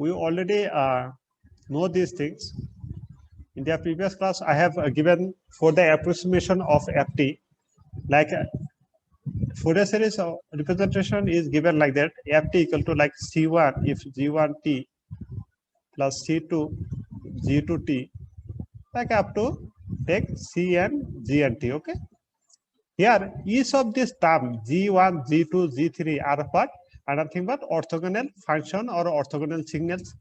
we already know these things. In the previous class, I have given for the approximation of ft, like Fourier series representation is given like that: ft equal to like c1 if g1t plus c2 g2t, like up to take c and g and t. Okay. Here, each of these terms g1, g2, g3 are what? Are nothing but orthogonal function or orthogonal signals,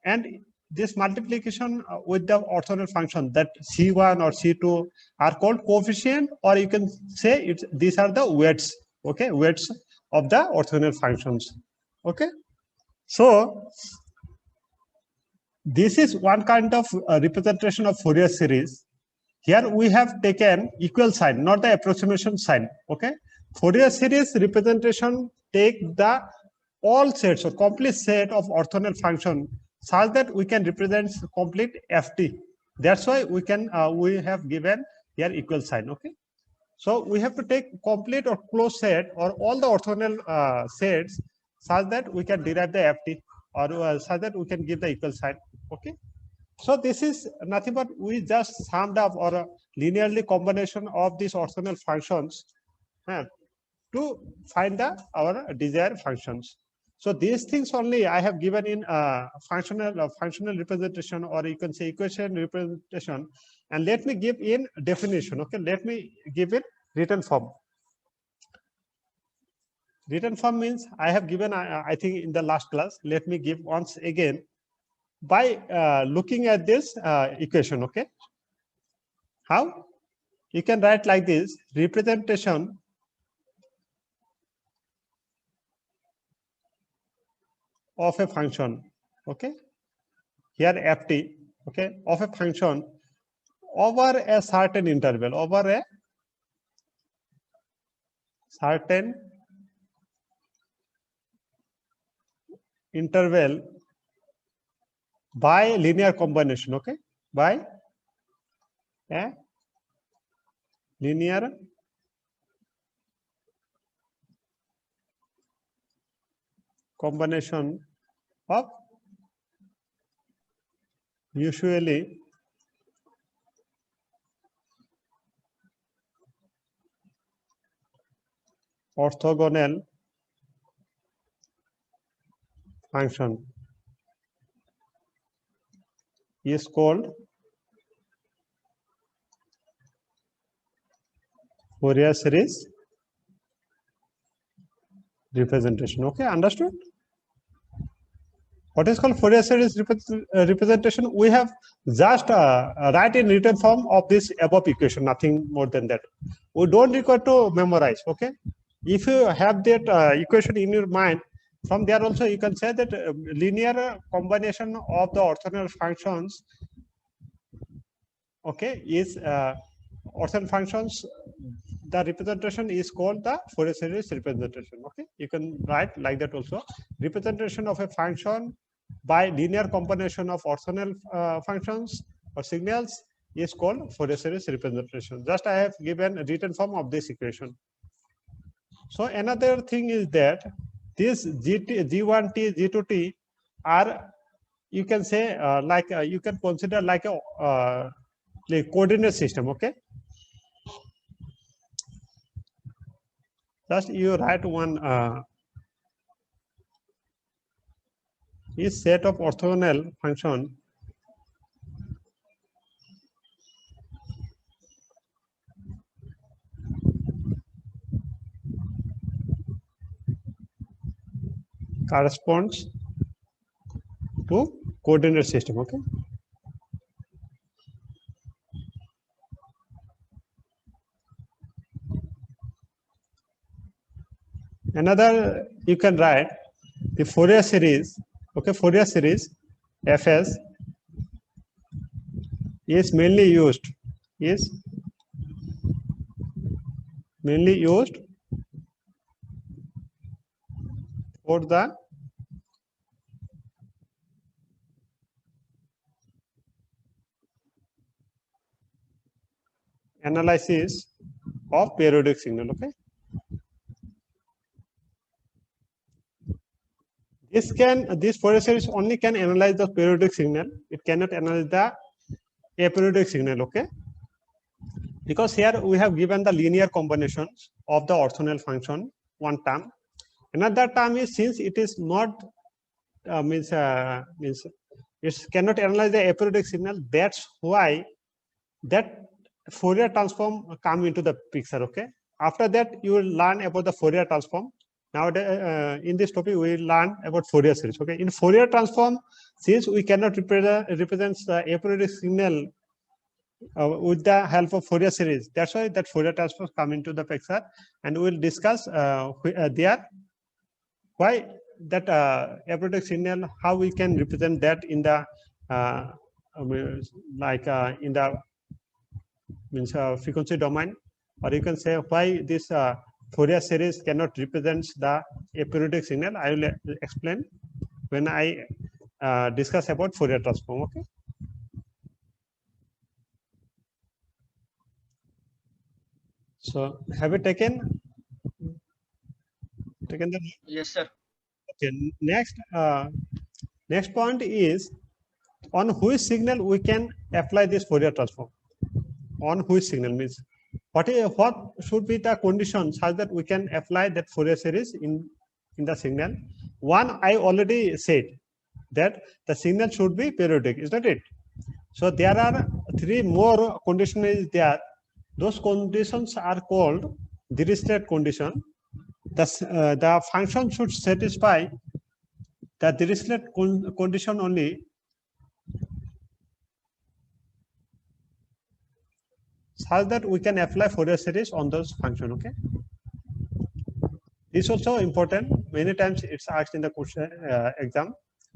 and this multiplication with the orthogonal function, that c1 or c2, are called coefficient, or you can say these are the weights. Okay, weights of the orthogonal functions. Okay, so this is one kind of representation of Fourier series. Here we have taken equal sign, not the approximation sign. Okay, Fourier series representation take the all sets or complete set of orthogonal function such that we can represent complete ft. That's why we can we have given here equal sign. Okay, so we have to take complete or closed set or all the orthogonal sets such that we can derive the ft, or such that we can give the equal sign. Okay. So this is nothing but we just summed up or a linearly combination of these orthogonal functions to find our desired functions. So these things only I have given in functional representation, or you can say equation representation. And let me give in definition. Okay, let me give it written form. Written form means I have given, I think in the last class. Let me give once again by looking at this equation. Okay, how you can write like this: representation of a function. Okay, here ft, okay, of a function over a certain interval, over a certain interval by linear combination. Okay, by a linear combination of usually orthogonal function is called Fourier series representation. Okay, understood? What is called Fourier series representation? We have just write in written form of this above equation, nothing more than that. We don't require to memorize. Okay, if you have that equation in your mind, from there also you can say that linear combination of the orthogonal functions, okay, is orthogonal functions. The representation is called the Fourier series representation. Okay, you can write like that also. Representation of a function by linear combination of orthogonal functions or signals is called Fourier series representation. Just I have given a written form of this equation. So another thing is that this G1t, G2t are, you can say you can consider like a coordinate system. Okay, just you write one is set of orthogonal function corresponds to coordinate system. Okay, another you can write the Fourier series. Okay, Fourier series Fs is mainly used for the analysis of periodic signal. Okay, this Fourier series only can analyze the periodic signal. It cannot analyze the aperiodic signal, okay? Because here we have given the linear combinations of the orthogonal function, one term. Another term is, since it is not means it cannot analyze the aperiodic signal, that's why that Fourier transform come into the picture, okay? After that, you will learn about the Fourier transform. Now, in this topic, we will learn about Fourier series, okay? In Fourier transform, since we cannot represent the aperiodic signal with the help of Fourier series, that's why that Fourier transforms come into the picture, and we will discuss there why that aperiodic signal, how we can represent that in the in the frequency domain, or you can say why this Fourier series cannot represent the aperiodic signal. I will explain when I discuss about Fourier transform, okay? So have you taken the? Yes, sir. Okay. Next point is, on which signal we can apply this Fourier transform. On which signal means what should be the condition such that we can apply that Fourier series in the signal. One, I already said that the signal should be periodic, is that it? So there are three more conditions there. Those conditions are called Dirichlet condition. The function should satisfy the Dirichlet condition only, such that we can apply Fourier series on those function, okay? This is also important. Many times it's asked in the question exam,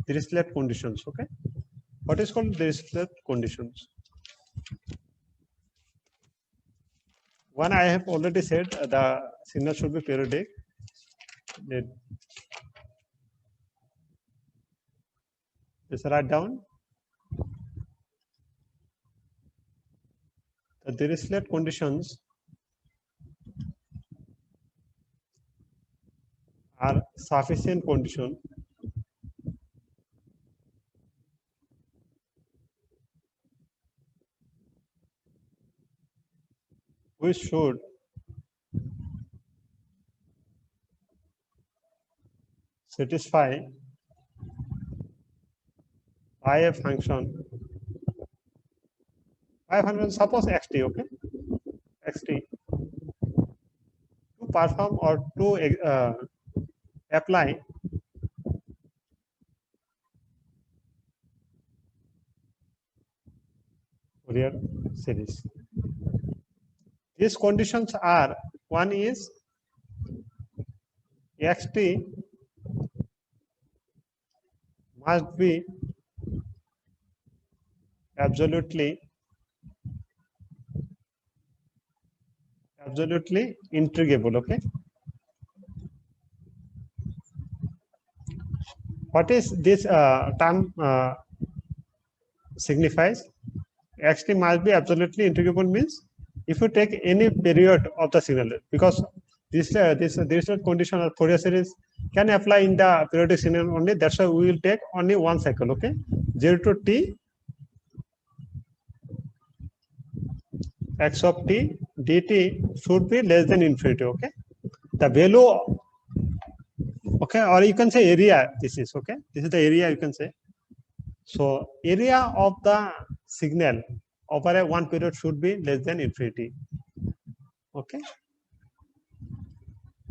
Dirichlet conditions, okay? What is called Dirichlet conditions? One, I have already said the signal should be periodic. Let's write down. The Dirichlet conditions are sufficient condition which should satisfy by a function, suppose xt, okay, xt, to perform or to apply Fourier series. These conditions are, one is xt must be absolutely integrable, okay? What is this term signifies? Xt must be absolutely integrable means if you take any period of the signal, because this condition of Fourier series can apply in the periodic signal only. That's why we will take only one cycle, okay? 0 to t x of t dt should be less than infinity, okay? The value, okay, or you can say area. This is okay. This is the area, you can say. So area of the signal over a one period should be less than infinity. Okay.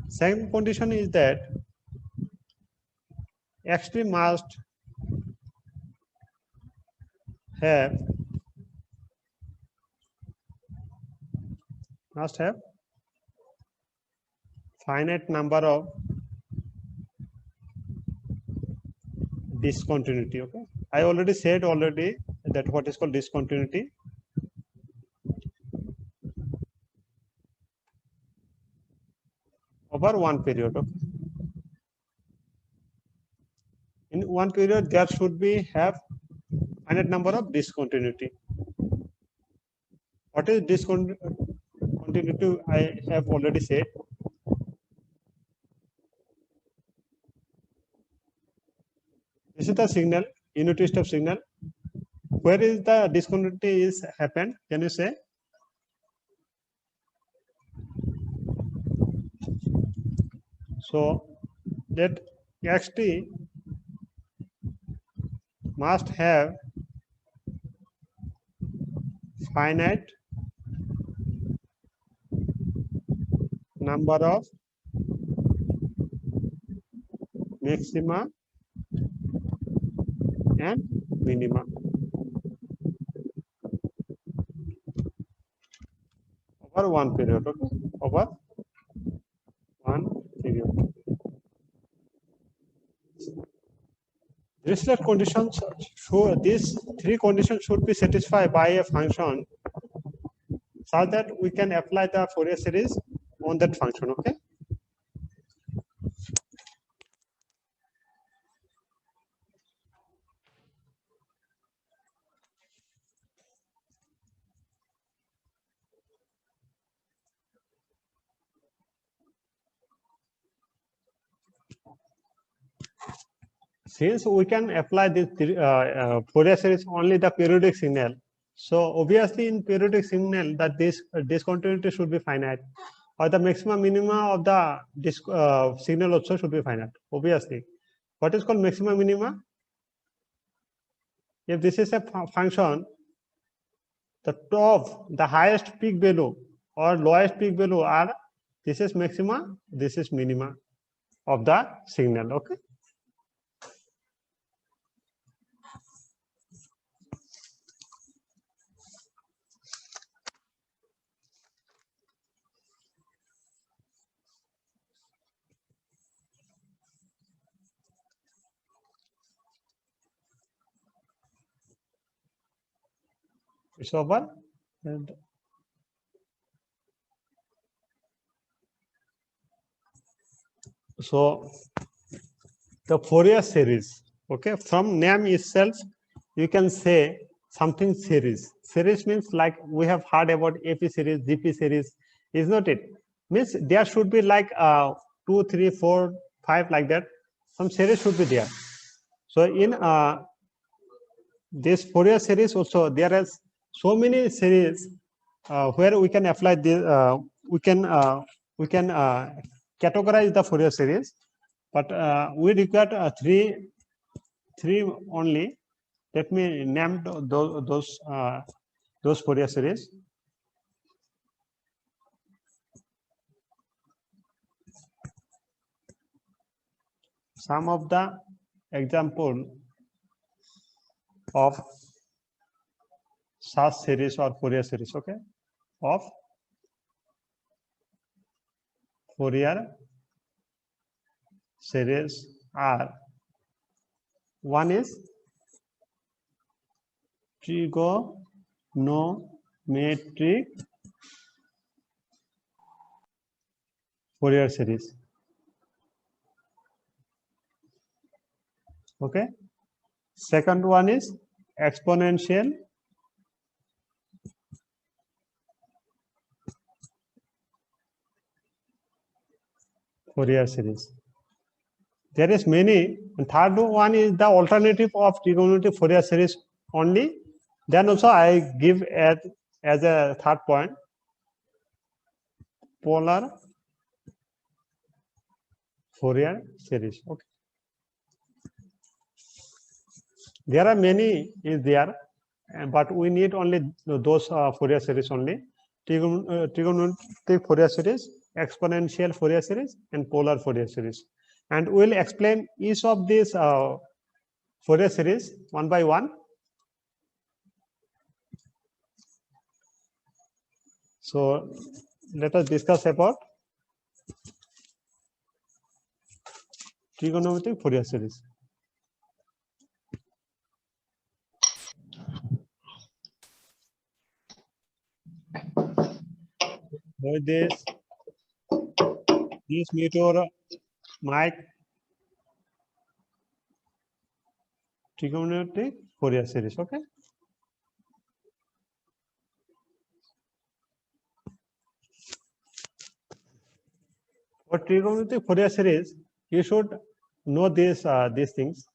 Second condition is that xt must have finite number of discontinuity. Okay, I already said that what is called discontinuity. Over one period. Okay. In one period, there should be have finite number of discontinuity. What is discontinuity? I have already said. This is the signal, unity step signal. Where is the discontinuity is happened? Can you say? So that xt must have finite number of maxima and minima over one period. Okay, over one period. Dirichlet conditions. So these three conditions should be satisfied by a function, so that we can apply the Fourier series on that function. Okay. Since we can apply this Fourier series only the periodic signal, so obviously in periodic signal that this discontinuity should be finite, or the maximum minima of the signal also should be finite. Obviously, what is called maximum minima? If this is a function, the top, the highest peak value or lowest peak value are, this is maxima, this is minima of the signal. Okay. It's over. And so the Fourier series, okay, from name itself, you can say something series. Series means like we have heard about AP series, GP series, is not it? Means there should be like 2, 3, 4, 5 like that. Some series should be there. So in this Fourier series also, there is so many series where we can apply this. We can categorize the Fourier series, but we require three only. Let me name those Fourier series. Some of the example of such series or Fourier series, okay, of Fourier series are: one is trigonometric Fourier series. Okay. Second one is exponential Fourier series. There is many. And third one is the alternative of trigonometric Fourier series only. Then also I give as a third point polar Fourier series. Okay. There are many is there, but we need only those Fourier series only. Trigonometric Fourier series, exponential Fourier series, and polar Fourier series. And we'll explain each of these Fourier series one by one. So let us discuss about trigonometric Fourier series. With this mute your mic. Trigonometric Fourier series, okay? For trigonometric Fourier series, you should know these things.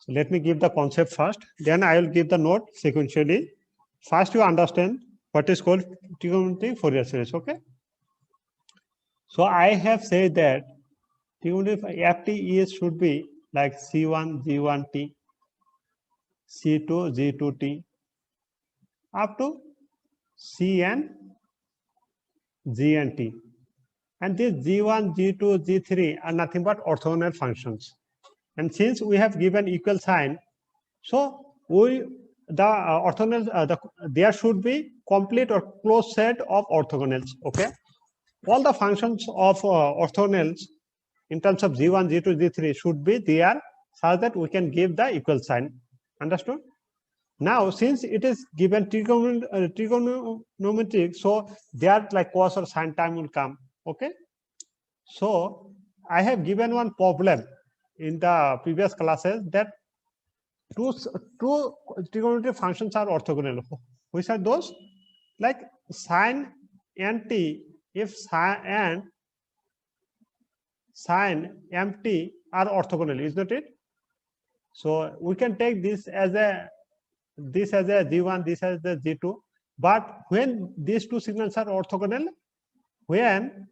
So let me give the concept first, then I will give the note sequentially. First, you understand what is called trigonometric Fourier series. Okay. So I have said that trigonometric FT is should be like C1 G1T, C2 G2T, up to Cn Gn T. And these G1, G2, G3 are nothing but orthogonal functions. And since we have given equal sign, so there should be complete or closed set of orthogonals. Okay, all the functions of orthogonals in terms of G1, G2, G3 should be there so that we can give the equal sign. Understood? Now, since it is given trigonometric, so there like cos or sin term will come. Okay, so I have given one problem in the previous classes that two trigonometric functions are orthogonal. Which are those? Like sin and t, if sin and sin mt are orthogonal, is not it? So we can take this as a G1, this as the G2. But when these two signals are orthogonal, when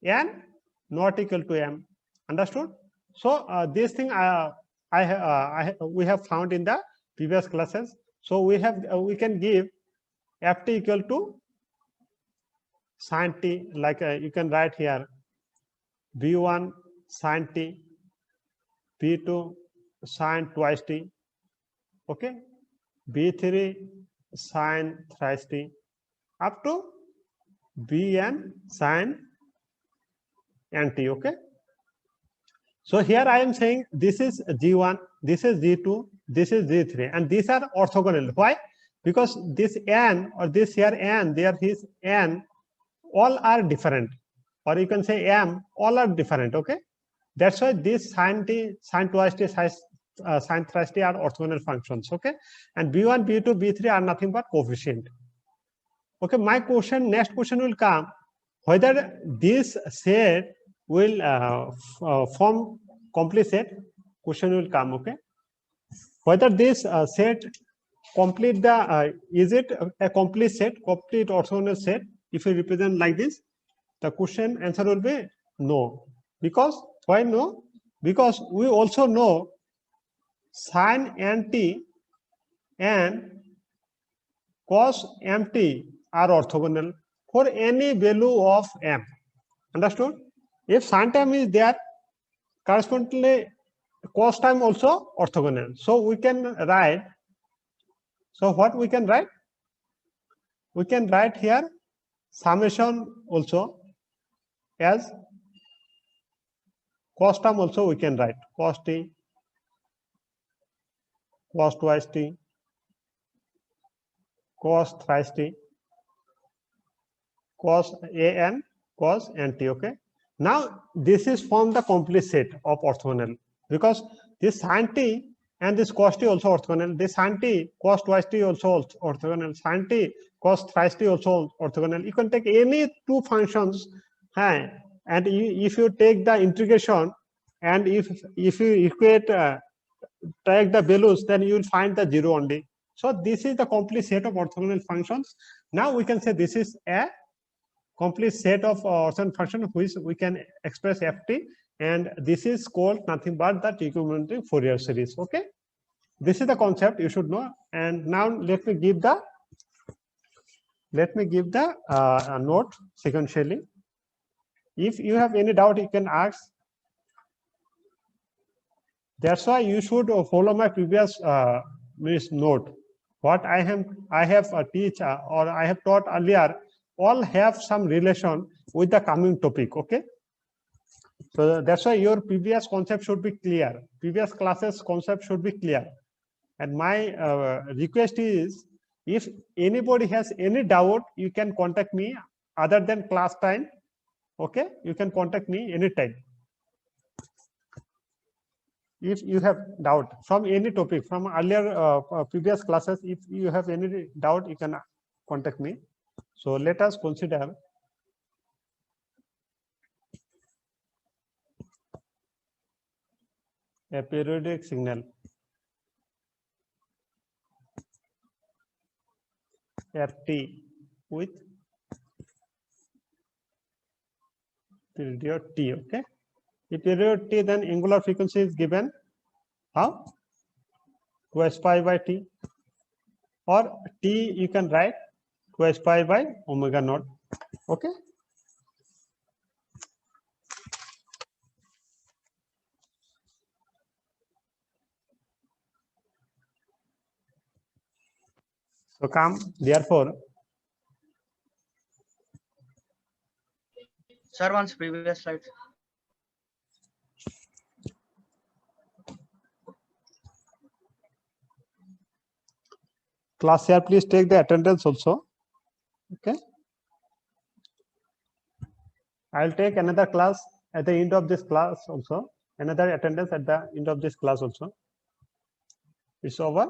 n not equal to m, understood? So this thing we have found in the previous classes. So we can give ft equal to sin t, like you can write here b1 sin t, b2 sin twice t, okay, b3 sin thrice t, up to bn sin nt. Okay, so here I am saying this is G1, this is G2, this is G3, and these are orthogonal. Why? Because this n or this here n, there is n, all are different, or you can say m, all are different. Okay, that's why this sin t, sin twice t, sin thrice t are orthogonal functions. Okay, and b1, b2, b3 are nothing but coefficient. Okay, my question, next question will come, whether this set will form complete set. Question will come. Okay, whether this set complete the is it a complete set, complete orthogonal set? If we represent like this, the question answer will be no. Because why no? Because we also know sin nt and cos mt are orthogonal for any value of m. Understood? If sin term is there, correspondingly cos term also orthogonal. So we can write. So what we can write? We can write here summation also as cos term also we can write cos t, cos twice t, cos thrice t, cos an, cos nt. Okay. Now this is from the complete set of orthogonal, because this sin t and this cos t also orthogonal. This sin t cos twice t also orthogonal. Sin t cos thrice t also orthogonal. You can take any two functions, and if you take the integration, and if you equate take the values, then you will find the zero only. So this is the complete set of orthogonal functions. Now we can say this is a complete set of orthogonal function which we can express ft, and this is called nothing but the trigonometric Fourier series. Okay, this is the concept you should know. And now let me give the note sequentially. If you have any doubt, you can ask. That's why you should follow my previous note. What I have teach or I have taught earlier all have some relation with the coming topic. Okay, so that's why your previous concept should be clear. Previous classes concept should be clear. And my request is, if anybody has any doubt, you can contact me other than class time. Okay, you can contact me anytime. If you have doubt from any topic from earlier previous classes, if you have any doubt, you can contact me. So let us consider a periodic signal ft with period t. Okay, if period t, then angular frequency is given how? 2s pi by t, or t you can write 2s pi by omega naught. Okay. So come, therefore, Sir, once previous slide. class here, please take the attendance also. Okay. I'll take another class at the end of this class also. Another attendance at the end of this class also. It's over.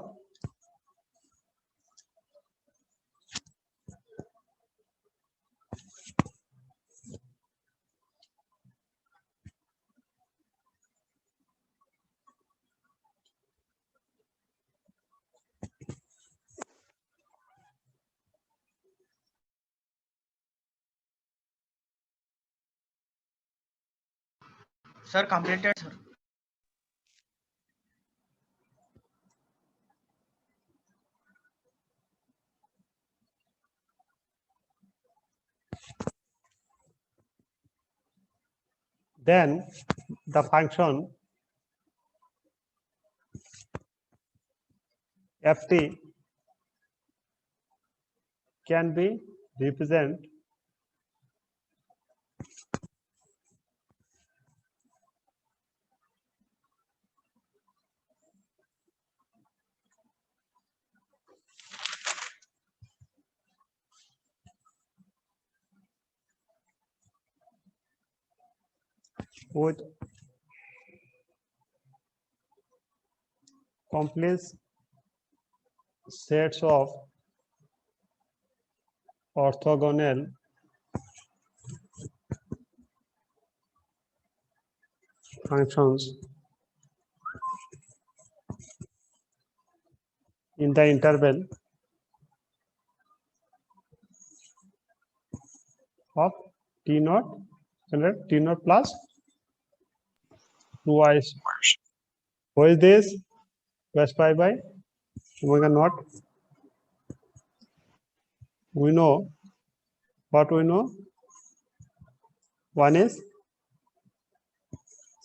Sir, completed, sir. Then the function ft can be represented with complex sets of orthogonal functions in the interval of t naught and t naught plus 2i. What is this? 2s pi by omega naught. We know what we know. One is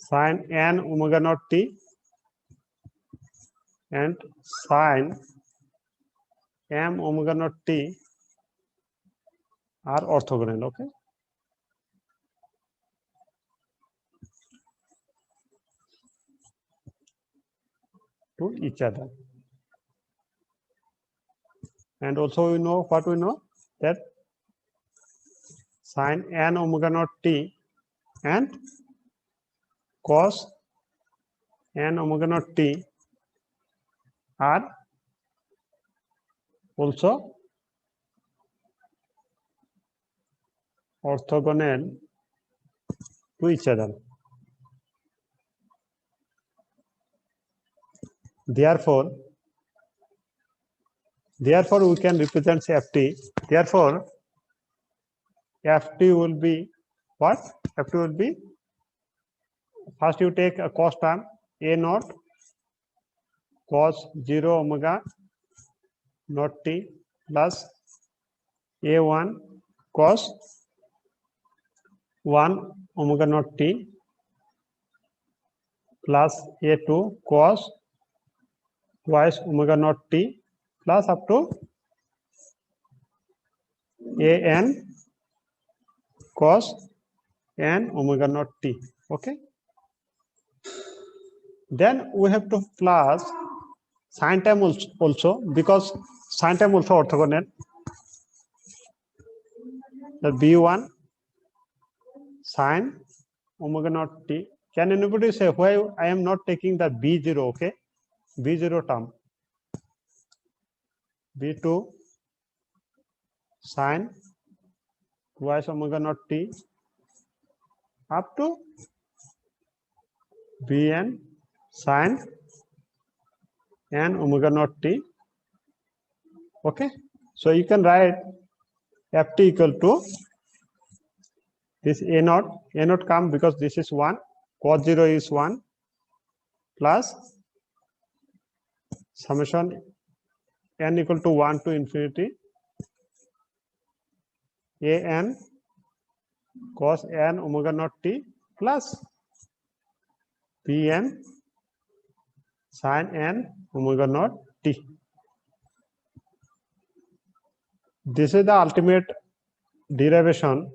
sine n omega naught t and sine m omega naught t are orthogonal. Okay. To each other. And also we know what we know, that sine n omega naught t and cos n omega naught t are also orthogonal to each other. Therefore, we can represent ft. Therefore, ft will be what? Ft will be, first you take a cos term, a naught cos 0 omega naught t plus a1 cos 1 omega naught t plus a2 cos twice omega naught t plus up to an cos n omega naught t. Okay. Then we have to plus sine term also, because sine term also orthogonal. The b1 sine omega naught t. Can anybody say why I am not taking the b0? Okay, b0 term. b2 sine twice omega naught t up to bn sine n omega naught t. Okay, so you can write ft equal to this a naught come because this is 1, cos 0 is 1 plus summation n equal to 1 to infinity a n cos n omega naught t plus p n sin n omega naught t. This is the ultimate derivation,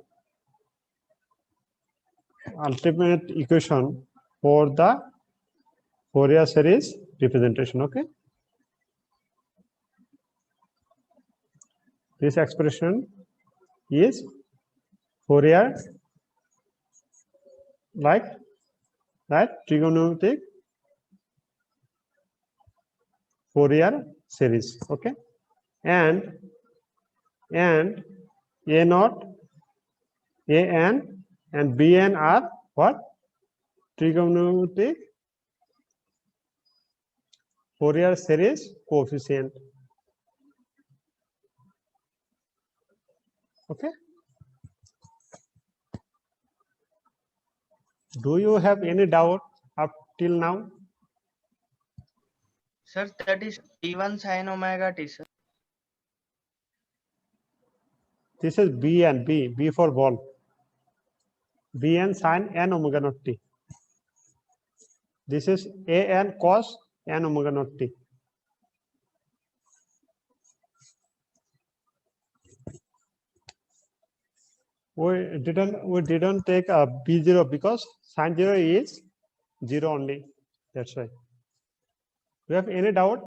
ultimate equation for the Fourier series representation. Okay, this expression is Fourier, like trigonometric Fourier series. Okay, and a naught, a n and b n are what? Trigonometric Fourier series coefficient. Okay, do you have any doubt up till now? Sir, that is P1 sin omega t, sir. This is bn, b for ball, bn sin n omega naught t. This is an cos n omega naught t. We didn't take a b0 because sin 0 is 0 only. That's why. Do you have any doubt?